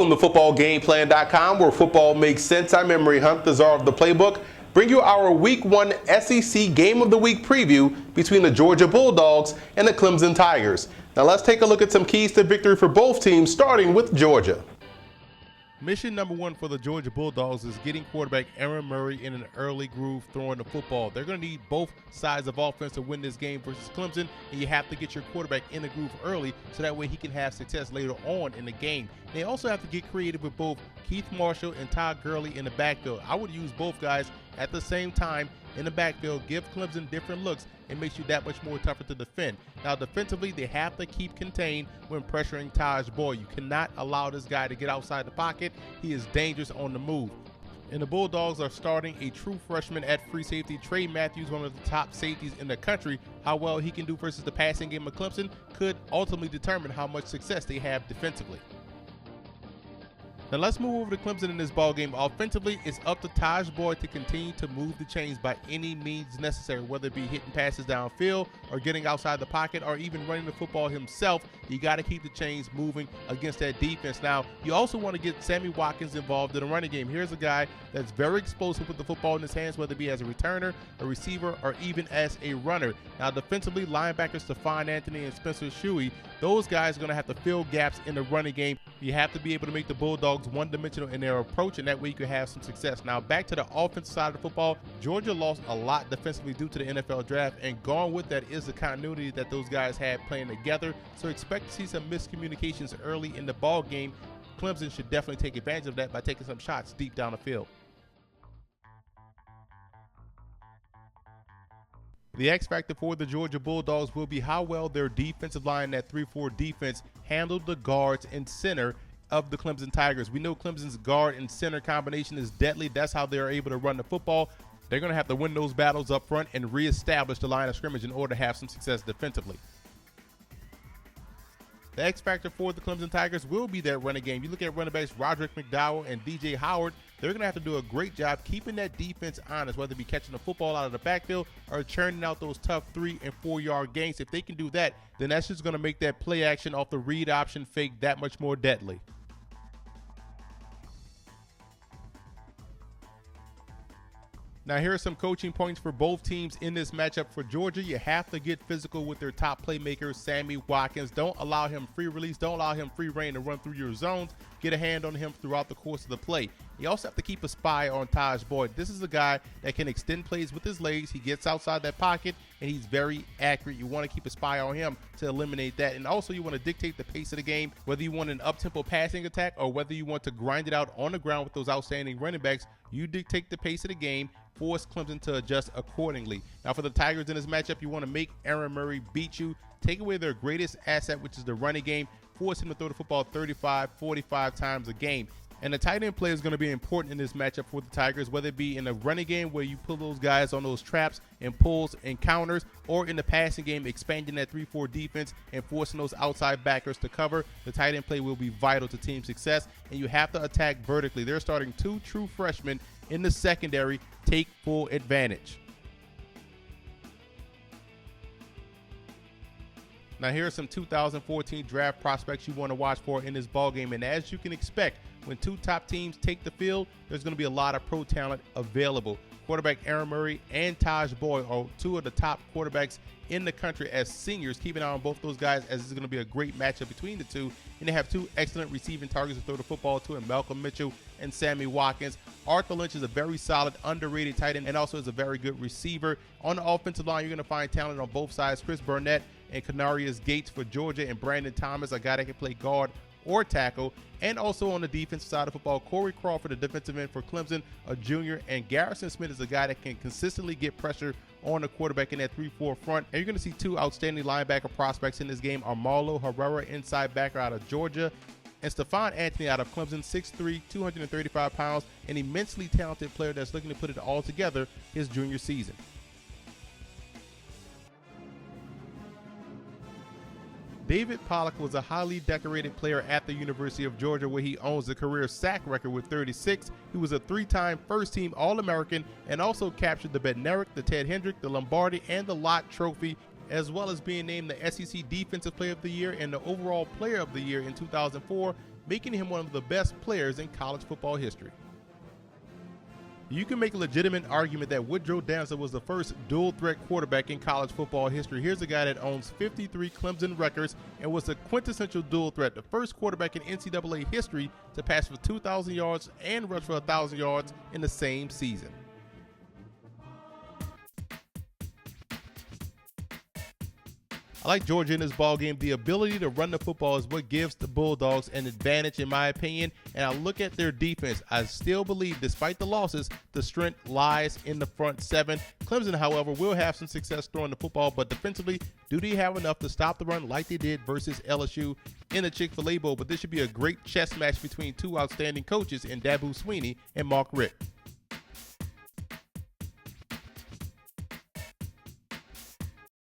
Welcome to footballgameplan.com, where football makes sense. I'm Emery Hunt, the czar of the playbook. Bring you our Week 1 SEC Game of the Week preview between the Georgia Bulldogs and the Clemson Tigers. Now let's take a look at some keys to victory for both teams, starting with Georgia. Mission number one for the Georgia Bulldogs is getting quarterback Aaron Murray in an early groove throwing the football. They're going to need both sides of offense to win this game versus Clemson, and you have to get your quarterback in the groove early so that way he can have success later on in the game. They also have to get creative with both Keith Marshall and Todd Gurley in the backfield. I would use both guys at the same time in the backfield, give Clemson different looks, and makes you that much more tougher to defend. Now, defensively, they have to keep contained when pressuring Taj Boyd. You cannot allow this guy to get outside the pocket. He is dangerous on the move. And the Bulldogs are starting a true freshman at free safety. Trey Matthews, one of the top safeties in the country. How well he can do versus the passing game of Clemson could ultimately determine how much success they have defensively. Now let's move over to Clemson in this ballgame. Offensively, it's up to Taj Boyd to continue to move the chains by any means necessary, whether it be hitting passes downfield or getting outside the pocket or even running the football himself. You got to keep the chains moving against that defense. Now, you also want to get Sammy Watkins involved in the running game. Here's a guy that's very explosive with the football in his hands, whether it be as a returner, a receiver, or even as a runner. Now, defensively, linebackers Stephon Anthony and Spencer Shuey, those guys are going to have to fill gaps in the running game. You have to be able to make the Bulldogs one-dimensional in their approach, and that way you can have some success. Now, back to the offensive side of the football, Georgia lost a lot defensively due to the NFL draft, and gone with that is the continuity that those guys had playing together. So expect to see some miscommunications early in the ball game. Clemson should definitely take advantage of that by taking some shots deep down the field. The X factor for the Georgia Bulldogs will be how well their defensive line, that 3-4 defense, handled the guards and center of the Clemson Tigers. We know Clemson's guard and center combination is deadly. That's how they're able to run the football. They're going to have to win those battles up front and reestablish the line of scrimmage in order to have some success defensively. The X factor for the Clemson Tigers will be that running game. You look at running backs Roderick McDowell and DJ Howard, they're going to have to do a great job keeping that defense honest, whether it be catching the football out of the backfield or churning out those tough 3- and 4-yard gains. If they can do that, then that's just going to make that play action off the read option fake that much more deadly. Now, here are some coaching points for both teams in this matchup. For Georgia, you have to get physical with their top playmaker, Sammy Watkins. Don't allow him free release. Don't allow him free reign to run through your zones. Get a hand on him throughout the course of the play. You also have to keep a spy on Taj Boyd. This is a guy that can extend plays with his legs. He gets outside that pocket, and he's very accurate. You want to keep a spy on him to eliminate that. And also, you want to dictate the pace of the game, whether you want an up-tempo passing attack or whether you want to grind it out on the ground with those outstanding running backs. You dictate the pace of the game, force Clemson to adjust accordingly. Now, for the Tigers in this matchup, you want to make Aaron Murray beat you. Take away their greatest asset, which is the running game. Force him to throw the football 35, 45 times a game. And the tight end play is going to be important in this matchup for the Tigers, whether it be in the running game where you pull those guys on those traps and pulls and counters, or in the passing game, expanding that 3-4 defense and forcing those outside backers to cover. The tight end play will be vital to team success, and you have to attack vertically. They're starting 2 true freshmen in the secondary. Take full advantage. Now, here are some 2014 draft prospects you want to watch for in this ballgame. And as you can expect, when 2 top teams take the field, there's going to be a lot of pro talent available. Quarterback Aaron Murray and Taj Boyd are 2 of the top quarterbacks in the country as seniors. Keep an eye on both those guys, as this is going to be a great matchup between the 2. And they have 2 excellent receiving targets to throw the football to, in Malcolm Mitchell and Sammy Watkins. Arthur Lynch is a very solid, underrated tight end and also is a very good receiver. On the offensive line, you're going to find talent on both sides. Chris Burnett and Canarius Gates for Georgia, and Brandon Thomas, a guy that can play guard or tackle. And also on the defensive side of football, Corey Crawford, the defensive end for Clemson, a junior, and Garrison Smith is a guy that can consistently get pressure on the quarterback in that 3-4 front. And you're going to see 2 outstanding linebacker prospects in this game, Armalo Herrera, inside backer out of Georgia, and Stephon Anthony out of Clemson, 6'3", 235 pounds, an immensely talented player that's looking to put it all together his junior season. David Pollock was a highly decorated player at the University of Georgia, where he owns the career sack record with 36. He was a 3-time first-team All-American and also captured the Bednarik, the Ted Hendrick, the Lombardi, and the Lott Trophy, as well as being named the SEC Defensive Player of the Year and the Overall Player of the Year in 2004 making him one of the best players in college football history. You can make a legitimate argument that Woodrow Dancer was the first dual-threat quarterback in college football history. Here's a guy that owns 53 Clemson records and was the quintessential dual threat, the first quarterback in NCAA history to pass for 2,000 yards and rush for 1,000 yards in the same season. I like Georgia in this ballgame. The ability to run the football is what gives the Bulldogs an advantage, in my opinion. And I look at their defense. I still believe, despite the losses, the strength lies in the front seven. Clemson, however, will have some success throwing the football, but defensively, do they have enough to stop the run like they did versus LSU in the Chick-fil-A Bowl? But this should be a great chess match between two outstanding coaches in Dabo Swinney and Mark Richt.